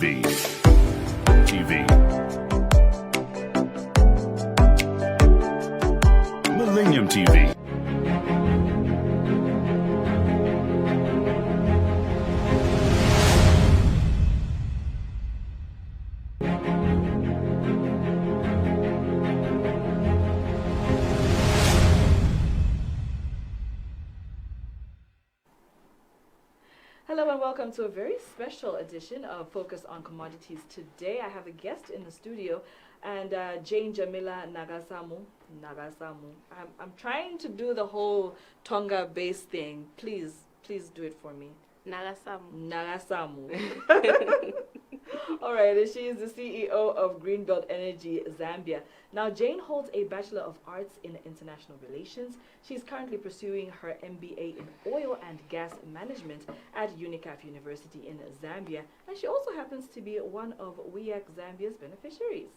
TV. Millennium TV. Hello and welcome to a very special edition of Focus on Commodities. Today I have a guest in the studio, and Jane Jamila Nakasamu. I'm trying to do the whole Tonga-based thing. Please do it for me. Nakasamu. All right, and she is the CEO of Greenbelt Energy, Zambia. Now, Jane holds a Bachelor of Arts in International Relations. She's currently pursuing her MBA in Oil and Gas Management at UNICAF University in Zambia, and she also happens to be one of WEAC Zambia's beneficiaries.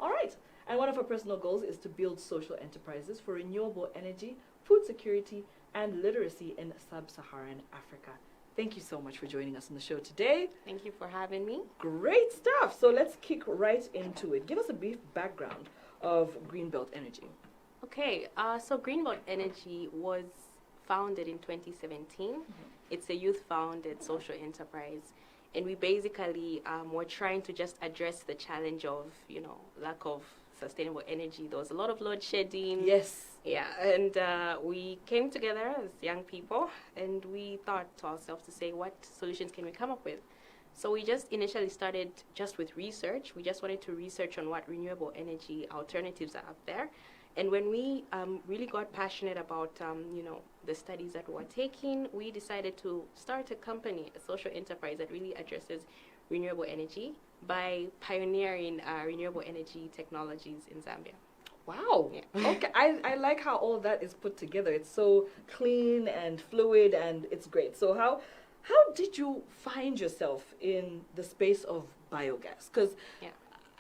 All right, and one of her personal goals is to build social enterprises for renewable energy, food security, and literacy in sub-Saharan Africa. Thank you so much for joining us on the show today. Thank you for having me. Great stuff. So let's kick right into it. Give us a brief background of Greenbelt Energy. Okay, so Greenbelt Energy was founded in 2017. Mm-hmm. It's a youth-founded social enterprise. And we basically were trying to just address the challenge of, lack of sustainable energy. There was a lot of load shedding. Yes. Yeah, and we came together as young people, and we thought to ourselves to say, what solutions can we come up with? So we just initially started just with research. We just wanted to research on what renewable energy alternatives are out there. And when we really got passionate about, the studies that we were taking, we decided to start a company, a social enterprise that really addresses renewable energy by pioneering renewable energy technologies in Zambia. Wow. Yeah. Okay. I like how all that is put together. It's so clean and fluid, and it's great. So how did you find yourself in the space of biogas? Because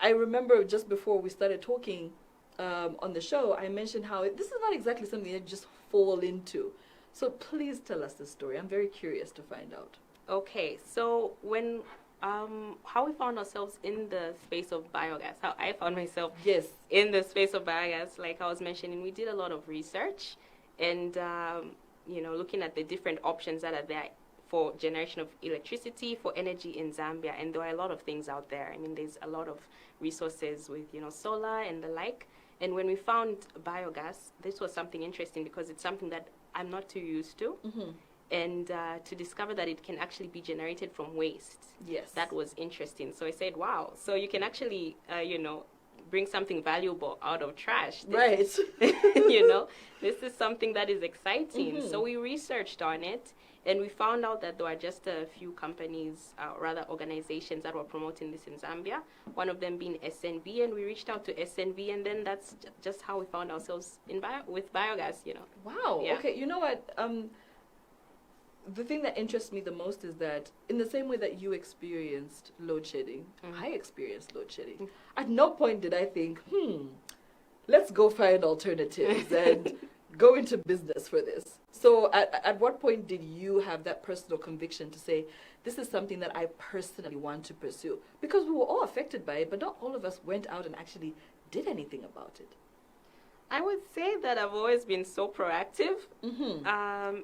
I remember just before we started talking on the show, I mentioned how this is not exactly something that you just fall into. So please tell us the story. I'm very curious to find out. Okay. So when how we found ourselves in the space of biogas, how I found myself in the space of biogas, like I was mentioning, we did a lot of research and, looking at the different options that are there for generation of electricity, for energy in Zambia. And there are a lot of things out there. I mean, there's a lot of resources with, solar and the like. And when we found biogas, this was something interesting because it's something that I'm not too used to. Mm-hmm. And to discover that it can actually be generated from waste. Yes. That was interesting. So I said, wow, so you can actually, bring something valuable out of trash. Right. This is something that is exciting. Mm-hmm. So we researched on it, and we found out that there were just a few companies, organizations that were promoting this in Zambia, one of them being SNV, and we reached out to SNV, and then that's just how we found ourselves with biogas, Wow. Yeah. Okay, you know what? The thing that interests me the most is that in the same way that you experienced load shedding, I experienced load shedding. Mm-hmm. At no point did I think, let's go find alternatives and go into business for this. So at what point did you have that personal conviction to say, this is something that I personally want to pursue? Because we were all affected by it, but not all of us went out and actually did anything about it. I would say that I've always been so proactive,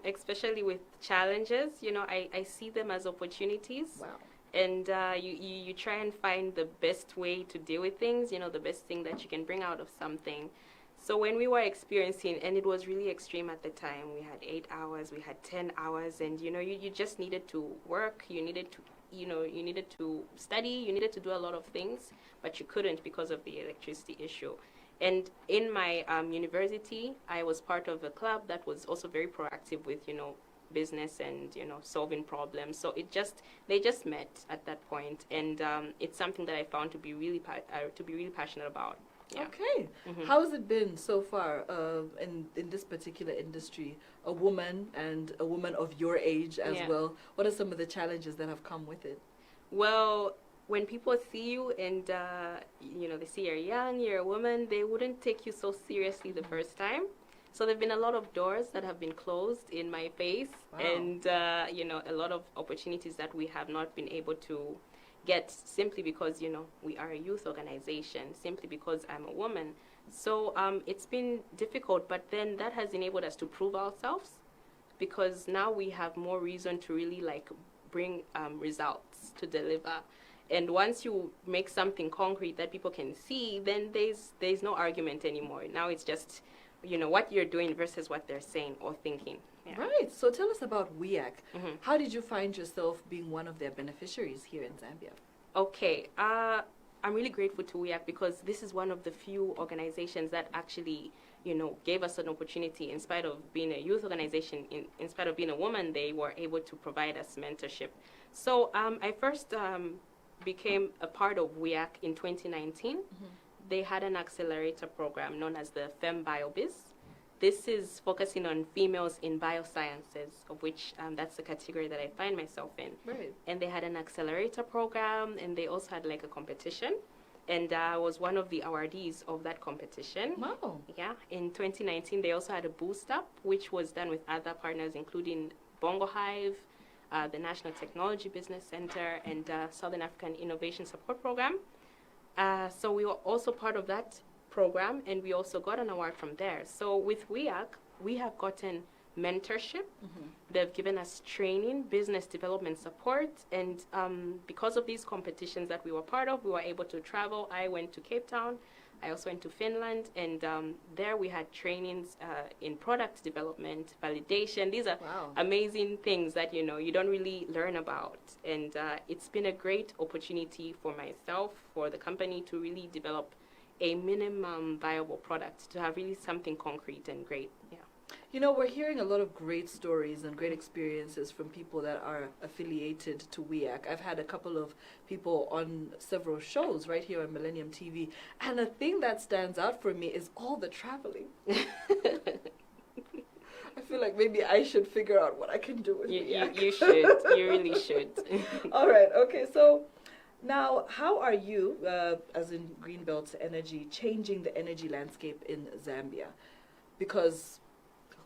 especially with challenges. I see them as opportunities. Wow. And you try and find the best way to deal with things, the best thing that you can bring out of something. So when we were experiencing, and it was really extreme at the time, we had 8 hours, we had 10 hours, and, you just needed to work, you needed to, you needed to study, you needed to do a lot of things, but you couldn't because of the electricity issue. And in my university, I was part of a club that was also very proactive with, business and, solving problems. So they just met at that point. And it's something that I found to be really passionate about. Yeah. Okay. Mm-hmm. How has it been so far in this particular industry? A woman and a woman of your age as well. What are some of the challenges that have come with it? Well, when people see you and, they see you're young, you're a woman, they wouldn't take you so seriously the first time. So there have been a lot of doors that have been closed in my face. Wow. And, a lot of opportunities that we have not been able to, get simply because, we are a youth organization, simply because I'm a woman. So it's been difficult, but then that has enabled us to prove ourselves, because now we have more reason to really like bring results to deliver. And once you make something concrete that people can see, then there's no argument anymore. Now it's just, what you're doing versus what they're saying or thinking. Yeah. Right. So tell us about WEAC. How did you find yourself being one of their beneficiaries here in Zambia? Okay. I'm really grateful to WEAC, because this is one of the few organizations that actually, gave us an opportunity. In spite of being a youth organization, in spite of being a woman, they were able to provide us mentorship. So I first became a part of WEAC in 2019. They had an accelerator program known as the Fem Biobiz. This is focusing on females in biosciences, of which that's the category that I find myself in. Right. And they had an accelerator program, and they also had like a competition. And I was one of the awardees of that competition. Wow. Yeah. In 2019, they also had a boost up, which was done with other partners, including Bongo Hive, the National Technology Business Center, and Southern African Innovation Support Program. So we were also part of that program, and we also got an award from there. So with WEAC, we have gotten mentorship. They've given us training, business development support, and because of these competitions that we were part of, we were able to travel. I went to Cape Town. I also went to Finland, and there we had trainings in product development, validation. These are amazing things that, you don't really learn about. And it's been a great opportunity for myself, for the company, to really develop a minimum viable product, to have really something concrete and great. Yeah. We're hearing a lot of great stories and great experiences from people that are affiliated to WEAC. I've had a couple of people on several shows right here on Millennium TV, and the thing that stands out for me is all the traveling. I feel like maybe I should figure out what I can do with WEAC. You should. You really should. All right. Okay. So now, how are you, as in Greenbelt Energy, changing the energy landscape in Zambia? Because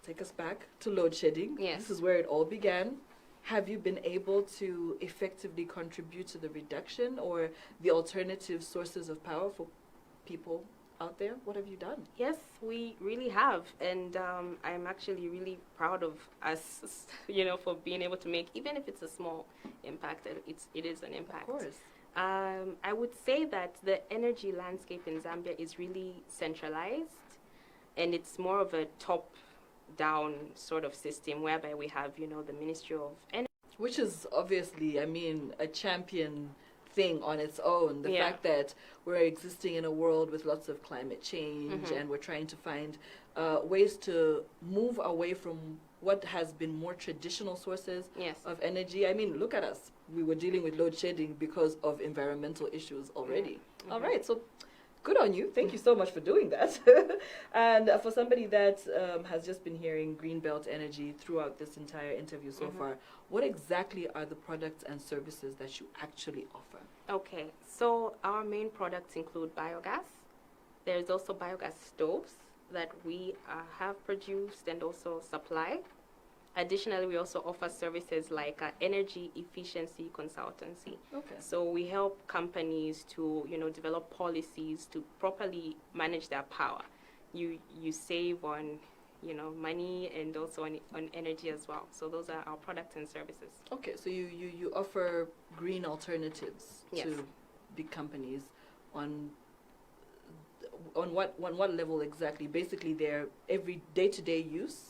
take us back to load shedding. Yes. This is where it all began. Have you been able to effectively contribute to the reduction or the alternative sources of power for people out there? What have you done? Yes, we really have. And I'm actually really proud of us, for being able to make, even if it's a small impact, it is an impact. Of course. I would say that the energy landscape in Zambia is really centralized, and it's more of a top-down sort of system, whereby we have, the Ministry of Energy. Which is obviously, a champion thing on its own. The fact that we're existing in a world with lots of climate change, and we're trying to find ways to move away from what has been more traditional sources of energy. Look at us. We were dealing with load shedding because of environmental issues already. All right, so good on you. Thank you so much for doing that. And for somebody that has just been hearing Greenbelt Energy throughout this entire interview so far, what exactly are the products and services that you actually offer? Okay, so our main products include biogas. There's also biogas stoves that we have produced and also supply. Additionally, we also offer services like energy efficiency consultancy. Okay. So we help companies to, develop policies to properly manage their power. You save on, money and also on energy as well. So those are our products and services. Okay. So you offer green alternatives to big companies on what level exactly? Basically, their every day-to-day use.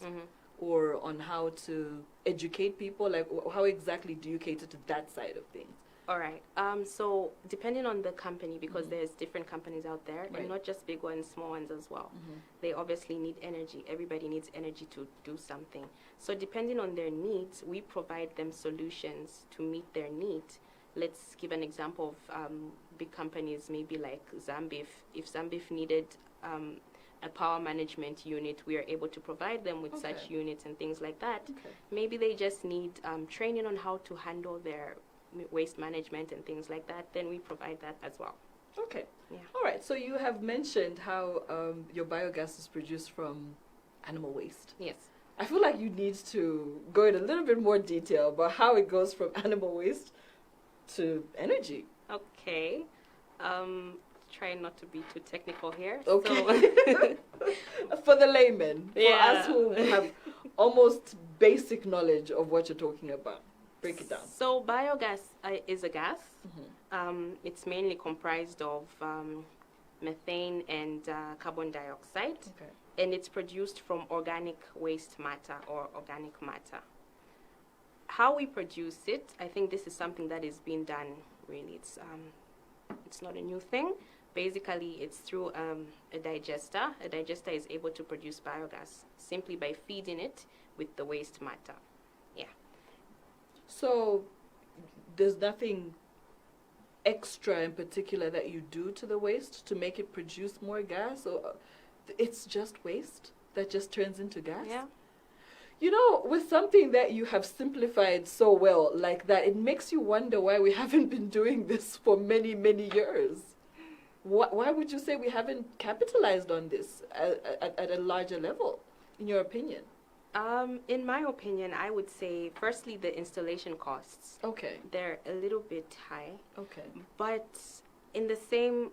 Or on how to educate people? Like, how exactly do you cater to that side of things? All right. So depending on the company, because there's different companies out there, and not just big ones, small ones as well. They obviously need energy. Everybody needs energy to do something. So depending on their needs, we provide them solutions to meet their needs. Let's give an example of big companies, maybe like Zambia. If Zambia needed a power management unit, we are able to provide them with such units and things like that. Maybe they just need training on how to handle their waste management and things like that. Then we provide that as well. Okay. Yeah. All right. So you have mentioned how your biogas is produced from animal waste. Yes. I feel like you need to go in a little bit more detail about how it goes from animal waste to energy. Okay. Try not to be too technical here. Okay. So for the layman, for us who have almost basic knowledge of what you're talking about, break it down. So biogas is a gas. It's mainly comprised of methane and carbon dioxide. Okay. And it's produced from organic waste matter or organic matter. How we produce it, I think this is something that is being done really. It's not a new thing. Basically, it's through a digester. A digester is able to produce biogas simply by feeding it with the waste matter. Yeah. So there's nothing extra in particular that you do to the waste to make it produce more gas? Or it's just waste that just turns into gas? Yeah. You know, with something that you have simplified so well like that, it makes you wonder why we haven't been doing this for many, many years. Why would you say we haven't capitalized on this at a larger level, in your opinion? In my opinion, I would say, firstly, the installation costs. Okay. They're a little bit high. Okay. But in the same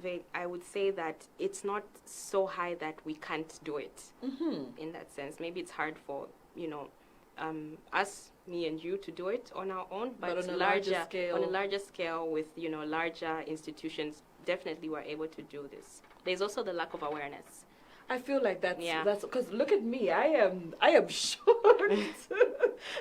vein, I would say that it's not so high that we can't do it. In that sense, maybe it's hard for, us, me and you, to do it on our own, but on a larger scale. On a larger scale with, larger institutions, definitely we're able to do this. There's also the lack of awareness. I feel like that's because look at me, I am short.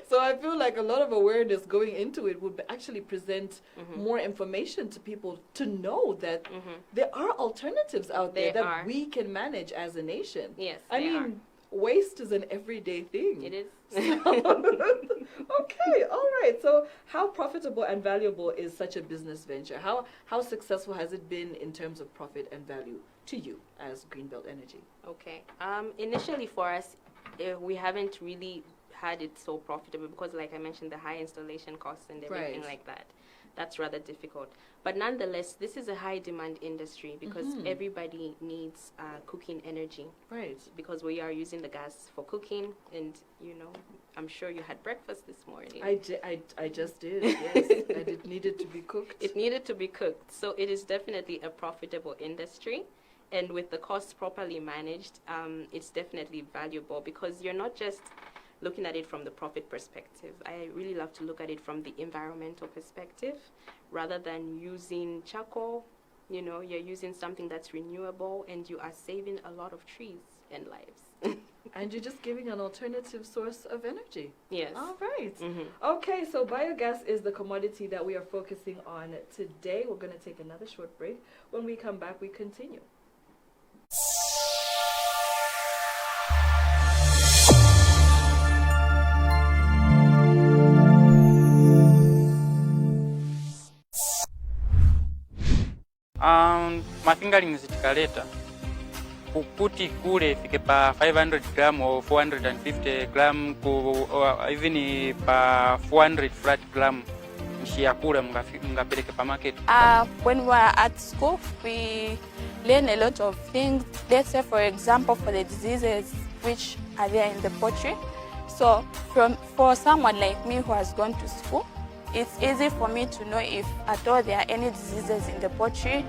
So I feel like a lot of awareness going into it would actually present more information to people to know that there are alternatives out there that we can manage as a nation. Yes, I mean, waste is an everyday thing. It is. Okay, all right. So how profitable and valuable is such a business venture? How successful has it been in terms of profit and value to you as Greenbelt Energy? Okay. Initially for us, we haven't really had it so profitable because, like I mentioned, the high installation costs and everything like that. That's rather difficult. But nonetheless, this is a high demand industry because everybody needs cooking energy. Right. Because we are using the gas for cooking, and I'm sure you had breakfast this morning. I just did. Yes, it needed to be cooked. It needed to be cooked. So it is definitely a profitable industry. And with the costs properly managed, it's definitely valuable because you're not just looking at it from the profit perspective. I really love to look at it from the environmental perspective rather than using charcoal. You're using something that's renewable and you are saving a lot of trees and lives. And you're just giving an alternative source of energy. Yes. All right. Okay, so biogas is the commodity that we are focusing on today. We're going to take another short break. When we come back, we continue. Mafingerings zikaleta kukuti kule ifike pa 500 gram or 450 gram even pa 400 flat gram mshia kule mngapeleke pa market. When we are at school, we learn a lot of things. Let's say, for example, for the diseases which are there in the poultry. So for someone like me who has gone to school, it's easy for me to know if at all there are any diseases in the poultry.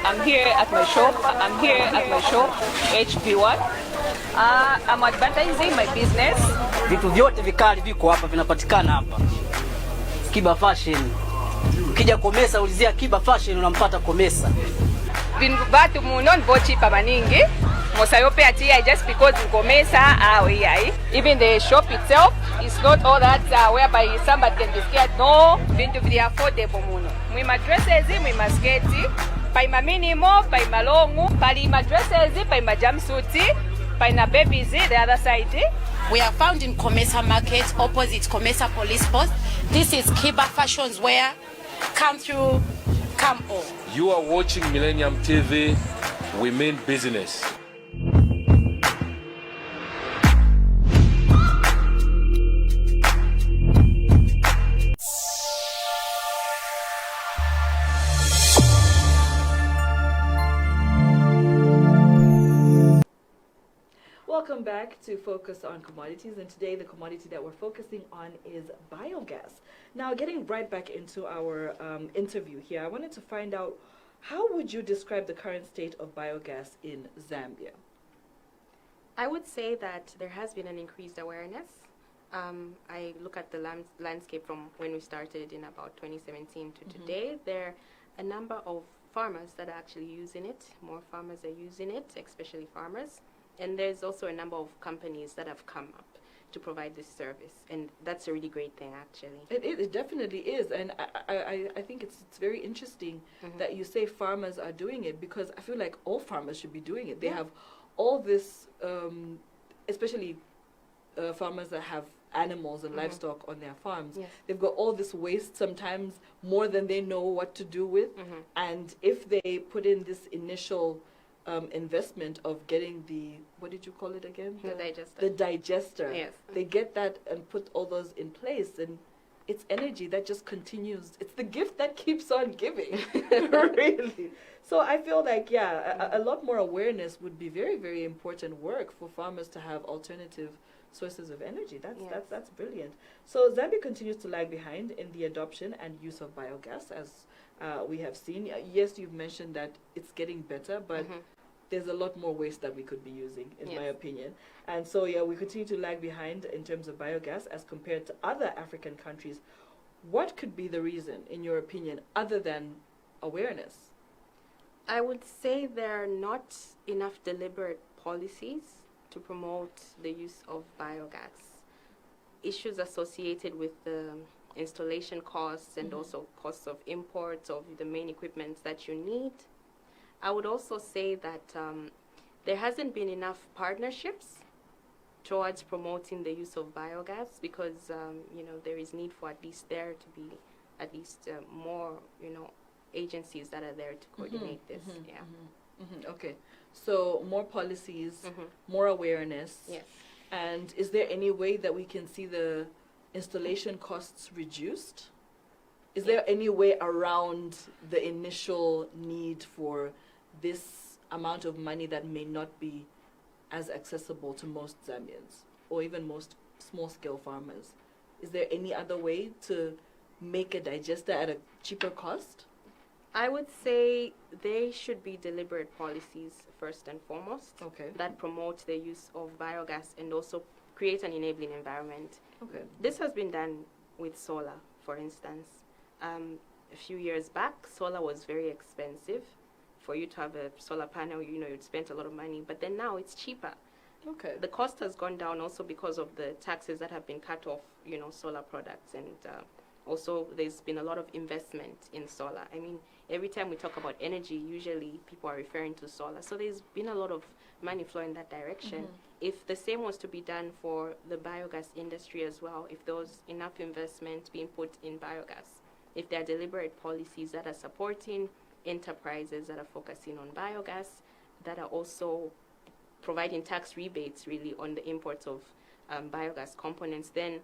I'm here at my shop. HB1. I'm advertising my business. Vitu vyote vikali viko hapa, vinapatikana hapa. Kiba Fashion. Ukija Komesa ulizia Kiba Fashion unampata Komesa. Bintu batu munon bochi pamaningi. Mosayope atia just because Komesa even the shop itself is not all that whereby somebody can be scared. No, bintu vili affordable muno. Mwima dresses, mwima sketi, paima minimo, paima longu, palima dresses, paima jumpsuits, paima babies the other side. We are found in Komesa Market, opposite Komesa Police Post. This is Kiba Fashions Wear. Come through, come on. You are watching Millennium TV. We mean business. Welcome back to Focus on Commodities, and today the commodity that we're focusing on is biogas. Now, getting right back into our interview here, I wanted to find out, how would you describe the current state of biogas in Zambia? I would say that there has been an increased awareness. I look at the landscape from when we started in about 2017 to today. There are a number of farmers that are actually using it. More farmers are using it, especially farmers. And there's also a number of companies that have come up to provide this service. And that's a really great thing, actually. It definitely is. And I think it's very interesting that you say farmers are doing it, because I feel like all farmers should be doing it. They have all this, especially farmers that have animals and livestock on their farms. Yes. They've got all this waste, sometimes more than they know what to do with. And if they put in this initial investment of getting the, what did you call it again? The digester. The digester. Yes. They get that and put all those in place, and it's energy that just continues. It's the gift that keeps on giving, really. So I feel like, a lot more awareness would be very, very important work for farmers to have alternative sources of energy. That's brilliant. So Zambia continues to lag behind in the adoption and use of biogas, as we have seen. Yes, you've mentioned that it's getting better, but there's a lot more waste that we could be using, in my opinion. And so, we continue to lag behind in terms of biogas as compared to other African countries. What could be the reason, in your opinion, other than awareness? I would say there are not enough deliberate policies to promote the use of biogas. Issues associated with the installation costs and also costs of imports of the main equipment that you need. I would also say that there hasn't been enough partnerships towards promoting the use of biogas, because there is need for at least there to be at least more agencies that are there to coordinate this. Okay, so more policies, more awareness. Yes. And is there any way that we can see the installation costs reduced? Is there any way around the initial need for this amount of money that may not be as accessible to most Zambians or even most small-scale farmers? Is there any other way to make a digester at a cheaper cost? I would say there should be deliberate policies first and foremost that promote the use of biogas and also create an enabling environment. This has been done with solar, for instance. A few years back, solar was very expensive. For you to have a solar panel, you'd spend a lot of money, but then now it's cheaper. The cost has gone down also because of the taxes that have been cut off, solar products, and also there's been a lot of investment in solar. I mean, every time we talk about energy, usually people are referring to solar. So there's been a lot of money flow in that direction. If the same was to be done for the biogas industry as well, if there was enough investment being put in biogas, if there are deliberate policies that are supporting enterprises that are focusing on biogas, that are also providing tax rebates really on the imports of biogas components, then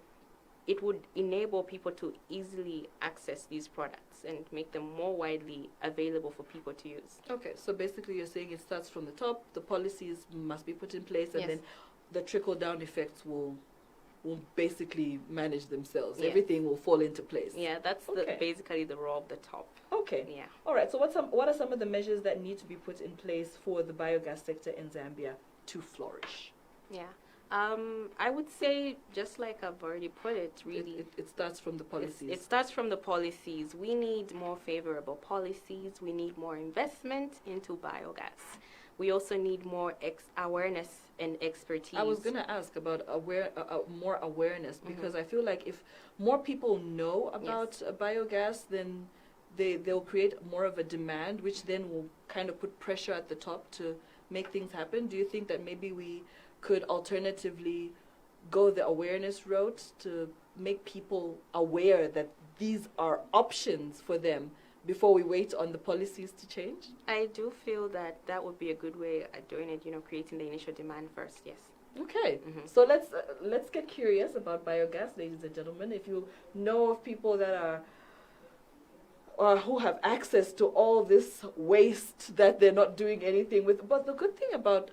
it would enable people to easily access these products and make them more widely available for people to use. Okay, so basically you're saying it starts from the top, the policies must be put in place, and then the trickle-down effects will basically manage themselves. Everything will fall into place. Yeah, that's basically the role of the top. Okay. Yeah. All right, so what are some of the measures that need to be put in place for the biogas sector in Zambia to flourish? Yeah. I would say, just like I've already put it, really, it starts from the policies. It starts from the policies. We need more favorable policies. We need more investment into biogas. We also need more awareness and expertise. I was going to ask about more awareness, because I feel like if more people know about biogas, then they'll create more of a demand, which then will kind of put pressure at the top to make things happen. Do you think that maybe we could alternatively go the awareness route to make people aware that these are options for them before we wait on the policies to change? I do feel that that would be a good way of doing it, creating the initial demand first, yes. Okay, so let's get curious about biogas, ladies and gentlemen. If you know of people that are who have access to all this waste that they're not doing anything with. But the good thing about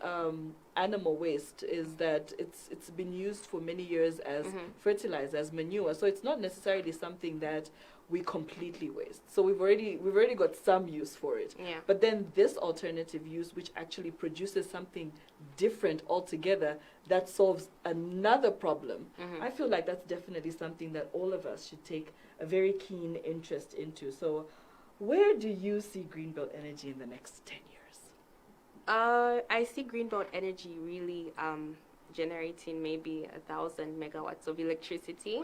animal waste is that it's been used for many years as fertilizer, as manure. So it's not necessarily something that we completely waste. So we've already got some use for it. Yeah. But then this alternative use, which actually produces something different altogether, that solves another problem. I feel like that's definitely something that all of us should take a very keen interest into. So where do you see Greenbelt Energy in the next 10 years? I see Greenbelt Energy really generating maybe 1,000 megawatts of electricity.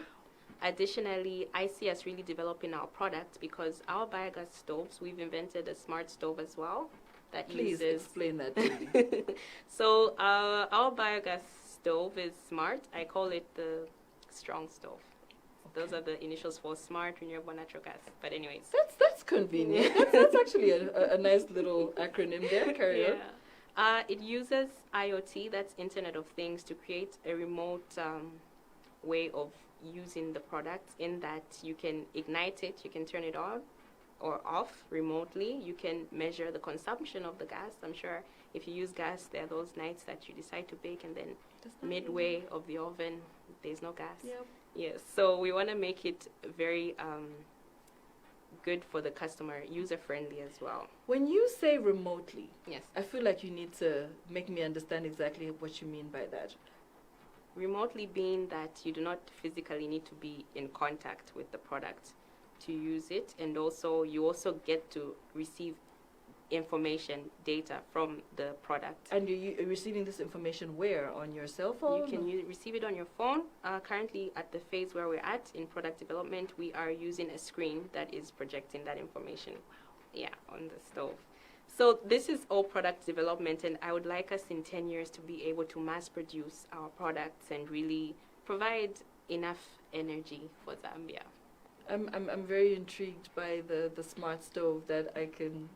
Additionally, I see us really developing our product because our biogas stoves, we've invented a smart stove as well that Please uses... explain that to me. So our biogas stove is smart. I call it the strong stove. Those are the initials for smart, renewable, natural gas. But anyways. That's convenient. That's actually a nice little acronym there. Carry on. It uses IoT, that's Internet of Things, to create a remote way of using the product, in that you can ignite it, you can turn it on or off remotely. You can measure the consumption of the gas. I'm sure if you use gas, there are those nights that you decide to bake and then midway of the oven, there's no gas. Yep. Yes, so we want to make it very good for the customer, user-friendly as well. When you say remotely, Yes. I feel like you need to make me understand exactly what you mean by that. Remotely being that you do not physically need to be in contact with the product to use it, and also you also get to receive information, data from the product. And you're receiving this information where? On your cell phone? You can receive it on your phone. Currently, at the phase where we're at in product development, we are using a screen that is projecting that information, on the stove. So this is all product development, and I would like us in 10 years to be able to mass produce our products and really provide enough energy for Zambia. I'm very intrigued by the smart stove that I can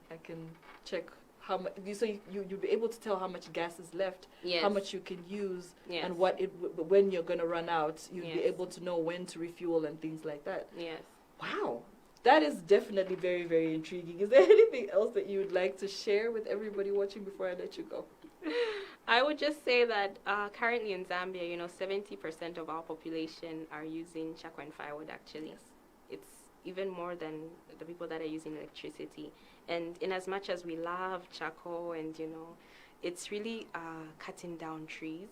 check how much. So you'll be able to tell how much gas is left, Yes. how much you can use, Yes. and when you're gonna run out. You'll be Yes. able to know when to refuel and things like that. Yes. Wow, that is definitely very, very intriguing. Is there anything else that you would like to share with everybody watching before I let you go? I would just say that currently in Zambia, 70% of our population are using charcoal and firewood, actually. Yes. It's even more than the people that are using electricity. And in as much as we love charcoal and, it's really cutting down trees.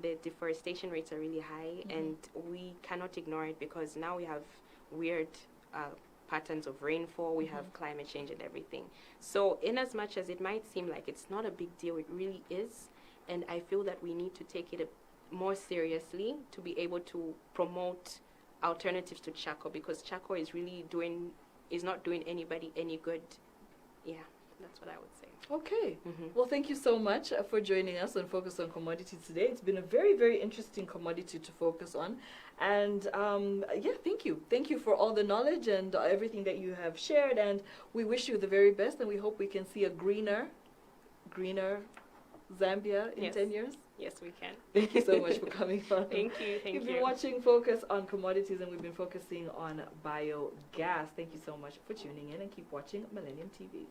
The deforestation rates are really high, and we cannot ignore it because now we have weird patterns of rainfall, we have climate change and everything. So in as much as it might seem like it's not a big deal, it really is. And I feel that we need to take it more seriously to be able to promote alternatives to charcoal, because charcoal is not doing anybody any good. Yeah, that's what I would say. Okay. Well, thank you so much for joining us on Focus on Commodities today. It's been a very, very interesting commodity to focus on. And thank you. Thank you for all the knowledge and everything that you have shared. And we wish you the very best, and we hope we can see a greener Zambia in 10 years. Yes, we can. Thank you so much for coming on. Thank you. You've been watching Focus on Commodities, and we've been focusing on biogas. Thank you so much for tuning in, and keep watching Millennium TV.